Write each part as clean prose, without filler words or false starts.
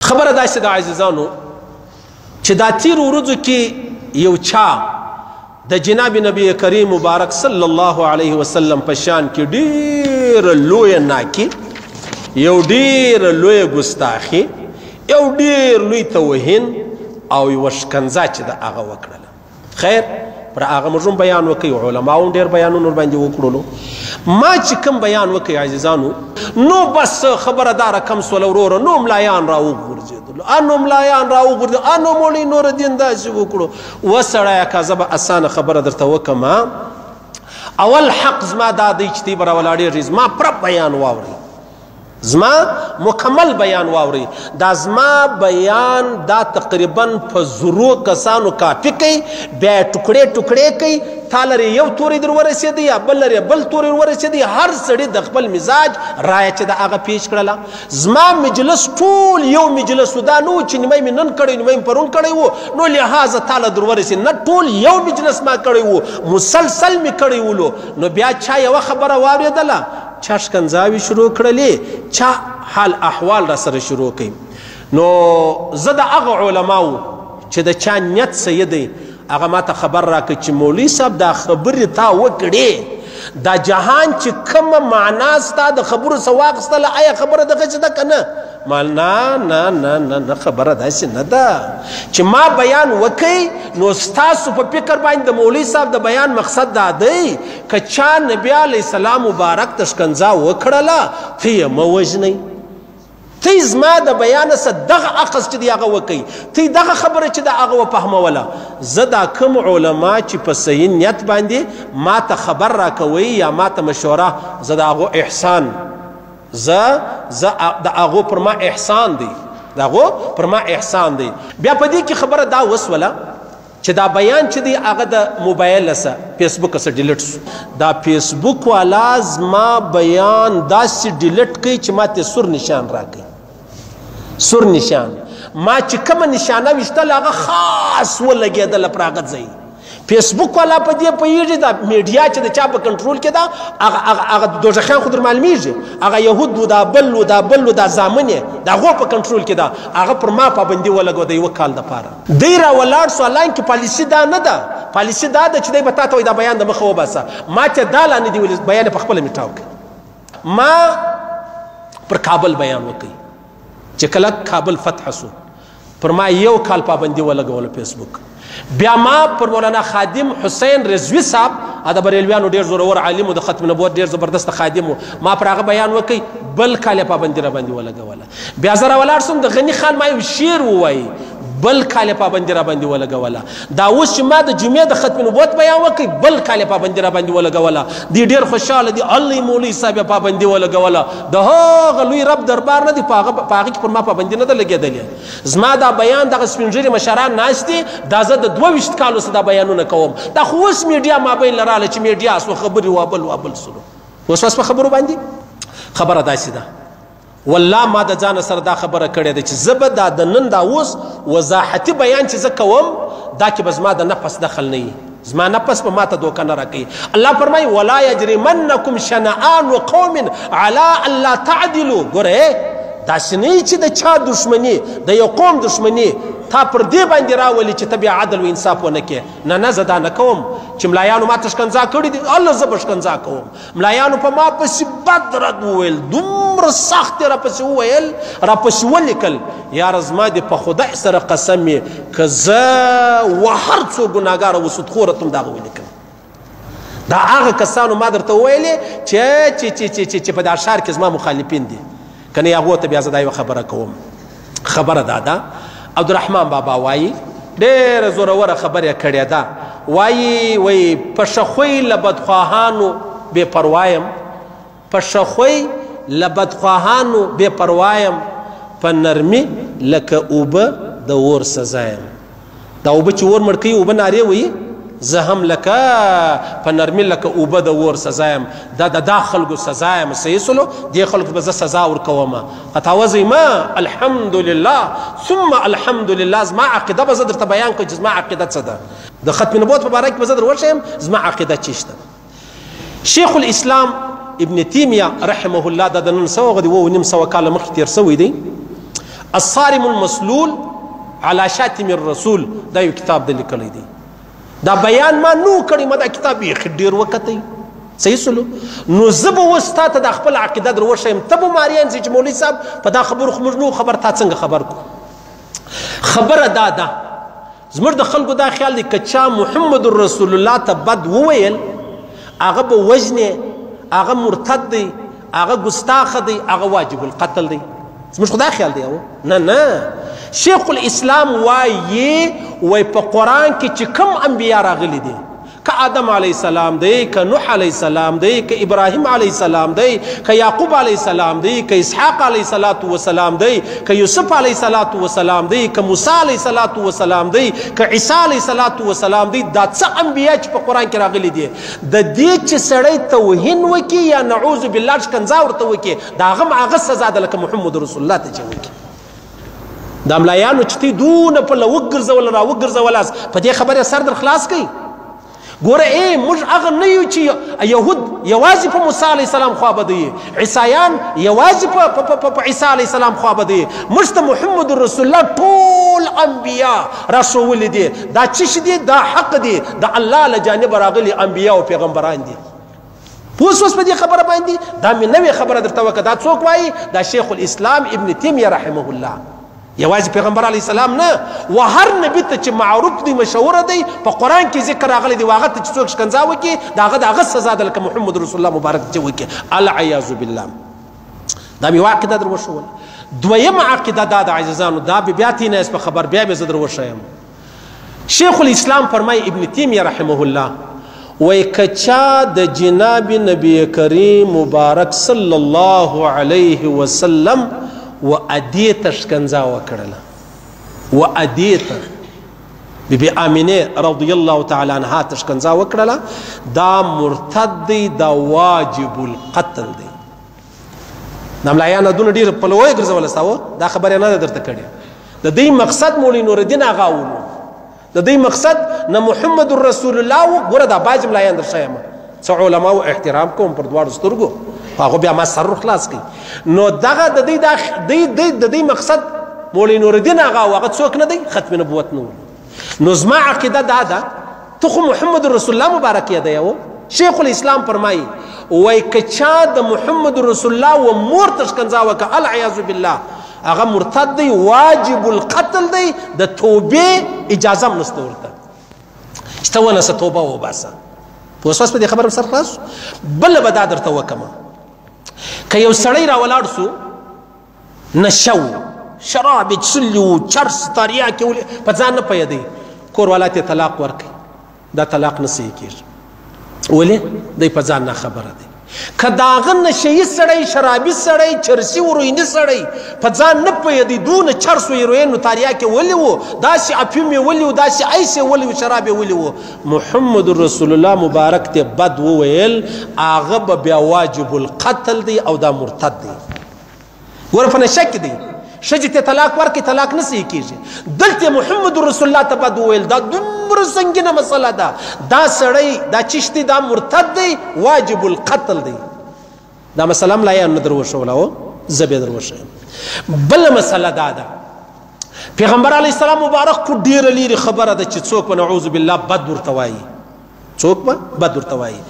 خبره داسې د عزیزانو چې دا تیرو ورځو کې یو چا د جناب نبی کریم مبارک صلی الله علیه وسلم په شان کې ډېر لوی ناکی، یو ډېر لوی ګستاخي، یو ډېر لوی توهین او یو شکنځا چې د هغه وکړله. خیر پر هغه موږ هم بیان وکړو، علماو هم ډېر بیانونه ورباندې وکړلو. ما چې کوم بیان وکړی عزیزانو نو بس خبره دا رقم سوله وروره نو ملایان را وغورځېدلو، انو ملایان را وغورځېدل، انو مولوي نورالدین داسې وکړو. وسړیه که زه به اسانه خبره درته وکړم، اول حق زما دا دی چې تی به راولاړېږي زما پوره بیان واورئ، زما مکمل بیان واورئ. دا زما بیان دا تقریبا په زرو کسانو کافي کوي، بیا ټوکړې ټوکړې کوي. تا لرې یو توری در ورسېدی یا بل لرې بل توری ورسېدی، هر سړي د خپل مزاج رایه چې د هغه پیش کړله. زما مجلس ټول یو مجلس و، دا نه و چې نیمه مې نن کړی نیمه مې پرون کړی و، نو لحاظه تاله در ورسېد، نه ټول یو مجلس ما کړی و، مسلسل مې کړی ولو. نو بیا چا یوه خبره واورېدله، چا شکنځاوې شروع کړلې، چا حال احوال را سره شروع کوي. نو زه د هغه علماو چې د چا نیت صحیح دی هغه ما ته خبر راکړه چې مولوي صاحب دا خبرې تا وکړې، دا جهان چې کومه معنا ستا د خبرو څه واخیستله، آیا خبره دغسې ده که نه؟ ما نه نه نه نه نه خبره داسې نه ده چې ما بیان وکړئ. نو ستاسو په فکر باندې د مولوي صاحب د بیان مقصد دا دی که چا نبي علیه السلام مبارک ته شکنځا وکړله ته یې مه وژنئ، تی زما د بیان څه دغه اخذ چې د هغه وکړي، تی دغه خبره چې د هغه وفهموله. زه دا کوم علما چې په صحیح نیت باندې ما ته خبر راکوئ یا ما ته مشوره، زه د هغو احسان، زه د هغو پر ما احسان دی، د هغو پر ما احسان دی. بیا په دې کې خبره دا وسوله چې دا بیان چې دی هغه د موبایل څخه فیسبوک څخه ډیلیټ شو. دا فیسبوک والا زما بیان داسې ډیلیټ کوي چې ما ته سور نشان راکوي، سور نشان. ما چې کومه نشانه ویشتل هغه خاص ولګېدله پر هغه ځای. فیسبوک والا په دې پوهېږي دا میډیا چې د چا په کنټرول کې ده، هغه دوزخیان خو در معلومېږي، هغه یهود و، دا بل و، دا بل و، دا زامن یې د هغو په کنټرول کې ده. هغه پر ما پابندي ولګوه د یوه کال دپاره. دی را ولاړ سو. حالانکې پالیسي دا نه ده، پالیسي دا ده چې دی به تا ته وایي دا بیان د مخه وباسه. ما ته دا لا نه دي ویلي، بیان یې په خپله میټاو کړي. ما پر کابل بیان وکړي چې کله کابل فتح سو، پر ما یو کال پابندي ولګوله فیسبوک. بیا ما پر مولانا خادم حسین رضوي صاحب، د بریلویانو ډېر زورور عالم و، د ختم نبوت ډېر زبردست خادم و، ما پر هغه بیان وکړي، بل کال یې پابندي راباندې ولګوله. بیا زه راولاړ سوم، د غني خان ما یو شعر ووایي، بل کال یې پابندي راباندې ولګوله. دا اوس چې ما د جمعې د ختم نبوت بیان وکړي، بل کال یې پابندي راباندې ولګوله. دی ډېر خوشحاله دي، الله مولوي صاحب یې پابندي ولګوله. د هغه لوی رب دربار نه دی، په هغه کې پر ما پابندي نه ده لګېدلې. زما دا بیان دغه سپین ږیري مشران ناست دي، دا زه د 22 کالو څخه دا بیانونه کوم. دا خو اوس میډیا مابین لراله چې میډیا سو خبرې وابل وابل سلو. اوس په خبرو باندې خبره داسې ده. والله ما د ځانه سره دا خبره کړې ده چې زه به دا د نن دا اوس وضاحتي بیان چې زه کوم دا کې به زما د نفس دخل نه وي، زما نفس به ما ته دوکه نه راکوي. الله فرمایي ولا یجرمنکم شنآن قوم علی الا تعدلوا. ګوره داسې نه چې د چا دشمني، د یو قوم دشمني تا پر دې باندې راولي چې ته بیا عدل و انصاف ونه کړې. نه نه، زه دا نه کوم چې ملایانو ما ته شکنځا کړي دي، الله زه به شکنځا کوم. ملایانو په ما پسې بد رد وویل، دومره سخت یې راپسې وویل، راپسې ولیکل. یاره زما دې په خدای سره قسم یې که زه هر څو ګناهګاره وسودخوره ته هم دغه ولیکم. دا هغه کسانو ما درته وویلې چې په دا ښار کې زما مخالفین دي، که نه هغو ته بیا زه دا یوه خبره کوم. خبره دا ده، عبدالرحمن بابا وایي ډېره زوروره خبره کړې ده، وایي په شخوی له بدخواهانو بې پروایم، په شخوی له بدخواهانو بې پروایم، په نرمي لکه اوبه د اور سزایم. دا اوبه چې اور مړ کوي اوبه نارې وایي، زه هم لکه په نرمي لکه اوبه د اور سزایم. دا د دا خلکو سزا یم، صحیح سلو دې خلکو به زه سزا ورکومه. اتاوزئ ما الحمدلله ثم الحمدلله. زما عقیده به زه درته بیان کړم چې زما عقیده څه ده. د ختم نبوت په باره کې به زه در وښیم زما عقیده چې شته. شیخ الاسلام ابن تیمیه رحمه الله دا د نن 100 کاله مخکې تېر سوی دی. الصارم المسلول على شاتم الرسول دا یو کتاب د لیکلی دی دا بیان ما نو کړی ما دا کتاب یې ډېر وکتی صحیح سلو نو زه به اوس تا ته د خپل عقیده در وښیم ته به ماریان چې مولوي صاحب په دا خبرو خو موږ نو خبر تا څنګه خبر کو خبره دا ده زموږ د خلکو دا خیال دی که چا محمد رسول الله ته بد وویل هغه به وژنې هغه مرتد دی هغه ګستاخه دی هغه واجب القتل دی زموږ خو دا خیال دی نه نه شیخ الاسلام وایي په قرآن کې چې کوم انبیا راغلي دي که آدم علیه السلام دی که نوح علیه السلام دی که ابراهیم علیه السلام دی که یعقوب علیه السلام دی که اسحاق علیه السلام دی که یوسف علیه السلام دی که موسی علیه السلام دی که عیسی علیه السلام دی دا څه انبیا چې په قرآن کې راغلي دي د دې چې سړی توهین وکړي یا نعوذ بالله شکنځا ورته وکړي د هغه سزا ده لکه محمد رسول الله ته چې وکړي دا ملایانو چې تی دونه په له وګرځول را وګرځولاس په دې خبره سر در خلاص کوي ګوره موږ هغه نه یو چې یهود یوازې په موسی علیه السلام خوابه دی عیسایان یوازې په عیسی علیه السلام خوابه دی موږ ته محمد رسول الله ټول انبیا راښولي دي دا څه دي دا حق دي د الله له جانبه راغلي انبیا او پیغمبران دي اوس په دې خبره باندې دا مې نوې خبره درته وکړه دا څوک وایي دا شیخ الاسلام ابن تیمیه رحمه الله یوازې پیغمبر علیه السلام نه و هر نبی ته چې معروف دی مشهوره دی په قرآن کې ذکر راغلی دی هغه ته چې څوک شکنځا وکړي د هغه سزا ده لکه محمد رسول الله مبارک چې وکړي العیاذ بالله دا مې یوه عقیده در وښوله دویمه عقیده دا د عزیزانو دا بیا تیناس په خبر بیا به زه در وښیم شیخ الاسلام فرمایي ابن تیمیه رحمه الله وایي که چا د جناب نبی کریم مبارک صلی الله علیه وسلم و ادیته شکنځا وکړله و ادیته بیبي آمینه رضی الله تعالی عنها ته شکنځا وکړله دا مرتد دی دا واجب القتل دی دا ملایانو دونه ډېر پلوی ګرځولی ستا دا خبره نه ده درته کړې د دې مقصد مولوي نورالدین اغا ونو د دې مقصد نه محمد رسول الله و ګوره دا باز ملایان در ښیم څه علماو احترام کوم پر دواړو سترګو هغه بیا ما سر خلاص کړي نو دغه د دې مقصد مولوي نورالدین اغا هغه څوک نه دی ختم نبوت نه نو زما عقیده دا ده ته خو محمد رسول الله مبارک یادوي شیخ الاسلام فرمایي وایي که چا د محمد رسول الله و مور ته شکنځا وکړه العیاذ بالله هغه مرتد دی واجب القتل دی د توبې اجازه هم نشته ورته چې ته ونسه توبه وباسه پوه شوست په دې خبره سر خلاص بله به دا درته وکړم که یو سړی راولاړ سو نشه و شراب یې څښلي و چرس تریاکې په ځان نه پوهېدی کور والا ته طلاق ورکوي دا طلاق نه صحیح کېږي ولې دی په ځان نه خبره دی که د هغه نشهیي سړی شرابي سړی چرسي ورویني سړی په ځان نه پوهېدی دونه چرس و هیروین و تریاک یې ولي و داسې افیوم یې ولي و داسې ایس یې ولي و شراب یې ولي و محمد رسول الله مبارک ته بد وویل هغه به بیا واجب القتل دی او دا مرتد دی ګوره په نشه کې دی ښځې ته طلاق ورکړي طلاق نه صحیح کېږي دلته محمد رسول الله ته بد وویل دا دومره سنګینه مسله ده دا سړی دا چشتي دا مرتد دی واجب القتل دی دا مسله ملایانو نه در وښوله زه بیا در وښیم بله مسله دا ده پیغمبر علیه السلام مبارک کو ډېره لیرې خبره ده چې څوک به نعوذ بالله بد ورته وایي څوک به بد ورته وایي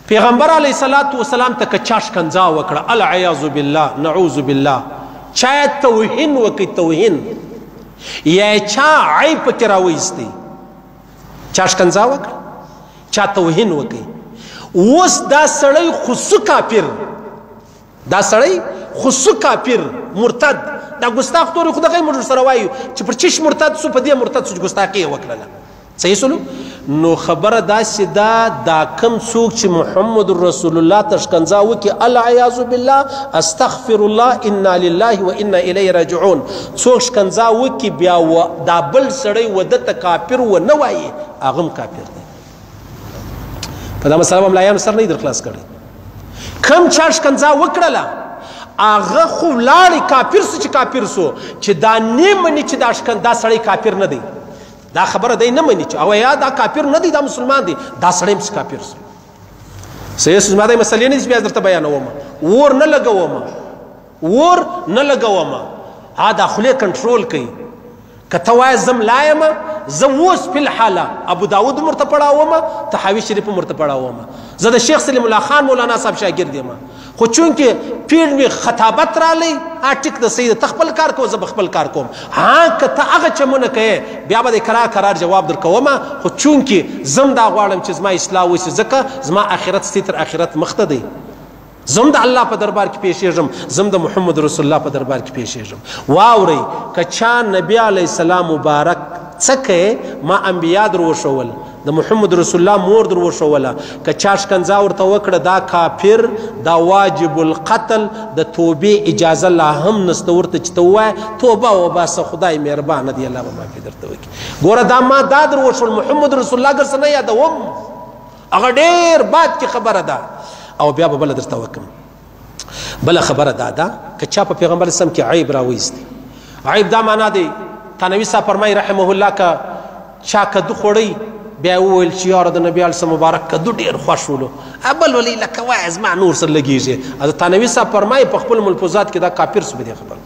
پیغمبر علیه السلام ته که چا شکنځا وکړه العیاذ بالله نعوذ بالله چا توهین وکړي توهین یا چا عیب پکې راوایستی چا شکنځا وکړه چا توهین وکړي اوس دا سړی خصو کافر دا سړی خصو کافر مرتد دا ګستاخ تورې خو دغه موږ سره وایو چې پر چش مرتد سو په دې مرتد سو ګستاخي یې وکړله صحیح سلو نو خبره داسې ده دا کم څوک چې محمد رسول الله ته شکنځا وکړي العیاذ بالله استغفر الله انا لله و انا الیه راجعون څوک شکنځا وکړي بیا دا بل سړی وده ته کافر و نه وایي هغه هم کافر دی په دا مسله ملایانو سر نه در خلاص کړی کم چا شکنځا وکړله هغه خو لاړې کافر سو چې کافر سو چې دا نه مني چې دا سړی کافر نه دی دا خبره دی نه مني چې او یا دا کافر نه دی دا مسلمان دی دا سړی هم کافر سو صحیح زما دا مسلې نه بیا درته بیانوم ور نه لګوم دا خولې کنټرول کوي که ته وایې زم لا یم زه اوس فی الحاله ابو داود هم ورته پړاوم طحاوي شریف هم ورته پړاوم زه د شیخ سلیم الله خان مولانا صاحب شاګرد یم خو چونکې پیړ مې خطابت رالی ټیک د سید ته خپل کار کوم زه به خپل کار کوم که ته هغه چمونه کوې بیا به د کرار جواب درکوم خو چونکې زم دا غواړم چې زما اصلاح وشي ځکه زما آخرت ستی تر آخرت مخته دی زم د الله په دربار کې پیښیږم زم د محمد رسول الله په دربار کې پیښیږم واورئ که چا نبی علیه السلام مبارک څه کوې ما انبیا در وښول د محمد رسول الله مور در وښوله که چا شکنځا ورته وکړه دا کافر دا واجب القتل د توبې اجازه لا هم نسته ورته چې ته ووایې توبه وباسه خدای مهربانه دی الله به معافي درته وکړي ګوره دا ما دا در وښول محمد رسول الله ګر څه نه یادوم هغه ډېر بعد کې خبره ده او بیا به بله درته وکړم بله خبره دا ده که چا په پیغمبر اسلام کې عیب راویستی عیب دا معنا دی تانوي صاحب فرمایي رحمه الله که چا کدو خوړی بیا وویل چې یاره د نبي علیه مبارک کدو ډېر خوښ ولو بل ولې لکه وایه زما نور سره لګېږي تانوي صاحب فرمایي په خپل ملفوظات کې دا کافر سو په دې خبره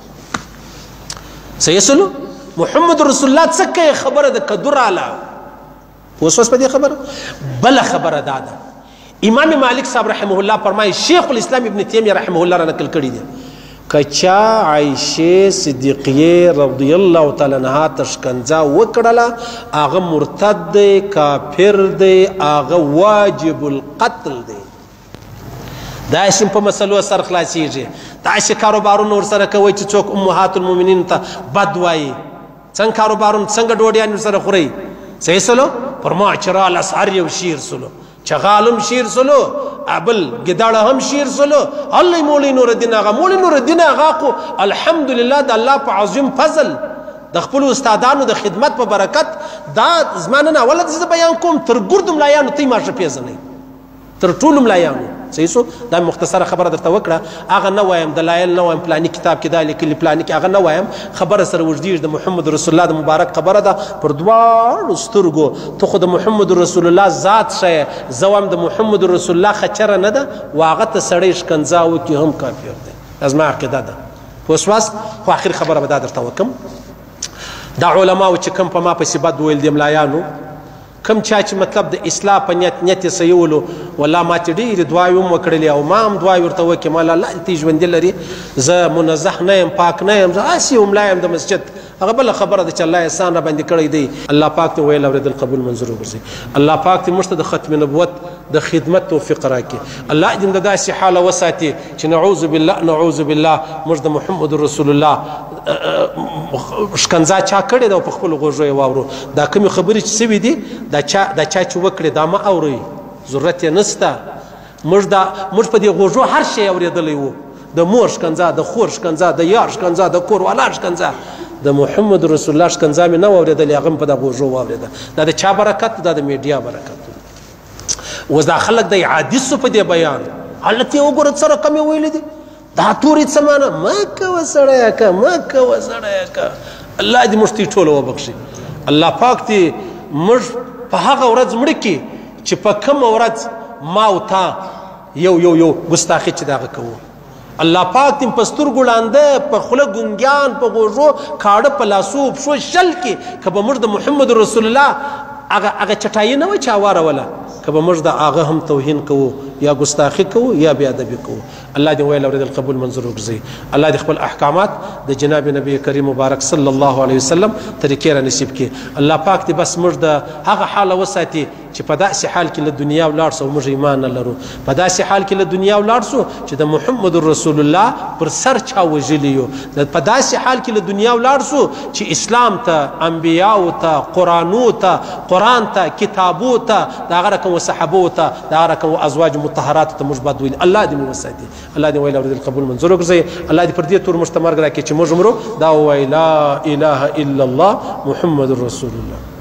صحیح سلو محمد رسول الله څه کوي خبره د کدو راله اوس په دې خبره بله خبره دا ده امام مالک صاحب رحمه الله فرمایي شیخ الاسلام ابن تیمیه رحمه الله را نقل کړي دي که چا عایشه صدیقیه رضی الله تعالی عنها ته شکنځا وکړله هغه مرتد دی کافر دی هغه واجب القتل دی داسې په مسلو سر خلاصیږي داسې کاروبارونه ورسره کوئ چې څوک امهات المؤمنین ته بد وایي څنګه کاروبارونه څنګه ډوډیانې ورسره خورئ صحیح سلو پر ما چې راله سهار یو شیر سلو چغالم شیر سلو ابل گداړه هم شیر سلو الله مولی نور الدین آغا مولی نور الدین آغا خو الحمدلله د الله په عظیم فضل د خپل استادانو د خدمت په برکت دا زمانه نه اول زه بیان کوم تر ګرد ملایانو تی ماشه پیژنې تر ټولو ملایانو صحیح سو دا مختصره خبره درته وکړه هغه نه وایم دلایل نه وایم پلاني کتاب کې دا لیکلي پلاني کې هغه نه وایم خبره سره وجدي د محمد رسول الله د مبارک خبره ده پر دواړو سترګو ته خو د محمد رسول الله ذات شې زوام د محمد رسول الله خچره نه ده واغه ته سړی شکنځا وکي هم کافر دی ازما عقیده ده پوسواس خو اخر خبره به دا درته وکم دا علما چې کوم په ما پسې بد ویل دي ملایانو کم چا چې مطلب د اصلاح په نیت یې سیولو والله ما چې ډېرې دعاوې هم وکړلې او ما هم دعاوې ورته وکړې ما الله دې ژوندي لري زه منزه نه یم پاک نه یم زه هسې یو ملا یم د مسجد هغه بله خبره ده چې الله احسان را باندې کړی دی الله پاک ته ویل اورېدل قبول منظور وګرځي الله پاک ته موږ ته د ختم نبوت د خدمت توفیق راکړي الله دې د داسې حاله وساتي چې نعوذ بالله موږ د محمد رسول الله شکنځا چا کړې ده په خپلو غوږو یې واورو دا کومې خبرې چې سوي دي دا چا چې وکړې دا مه اورئ ضرورت یې نسته موږ په دې غوږو هر شی اورېدلی وو د مور شکنځا د خور شکنځا د یار شکنځا د کور والا شکنځا د محمد رسول الله شکنځا مې نه واورېدلې هغه مې په دغه غوږو واورېده دا د چا برکت دا د میډیا برکت اوس دا خلک د عادي سو په دې بیان حالت یې وګوره څه رقم یې ویلی دي دا تورې څه معنی مه کوه سړیه که مه کوه سړیه که الله دې موږ ته ټوله وبخښي الله پاک دې موږ په هغه ورځ مړه کړي چې په کومه ورځ ما او تا یو ګستاخي چې دغه کوو الله پاک دې په سترګو ړانده په خوله ګونګیان په غوږو کاړه په لاسو پښو شل کې که به موږ د محمد رسول الله هغه چټایي نه وای چې واروله که به موږ د هغه هم توهین کوو یا ګستاخي کوو یا بې ادبي کوو الله دې ویل اورېدل قبول منظور وګرځوي الله دې خپل احکامات د جناب نبی کریم مبارک صلی الله علیه وسلم طریقې را نصیب کړي الله پاک دې بس موږ د هغه حاله وساتي چې په داسې حال کې له دنیا ولاړ سو موږ ایمان نه لرو په داسې حال کې له دنیا ولاړ سو چې د محمد رسول الله پر سر چا وژلی یو په داسې حال کې له دنیا ولاړ سو چې اسلام ته انبیاو ته قرآن ته کتابو ته د هغه رقم صحابو ته د هغه رقم ازواج مطهرات ته موږ بد ویل الله دې مو وساتي الله دې ویل اورېدل قبول منظور وګرځوي الله دې پر دې تور مشتمر راکړي چې موږ مرو دا وایي لا اله الا الله محمد رسول الله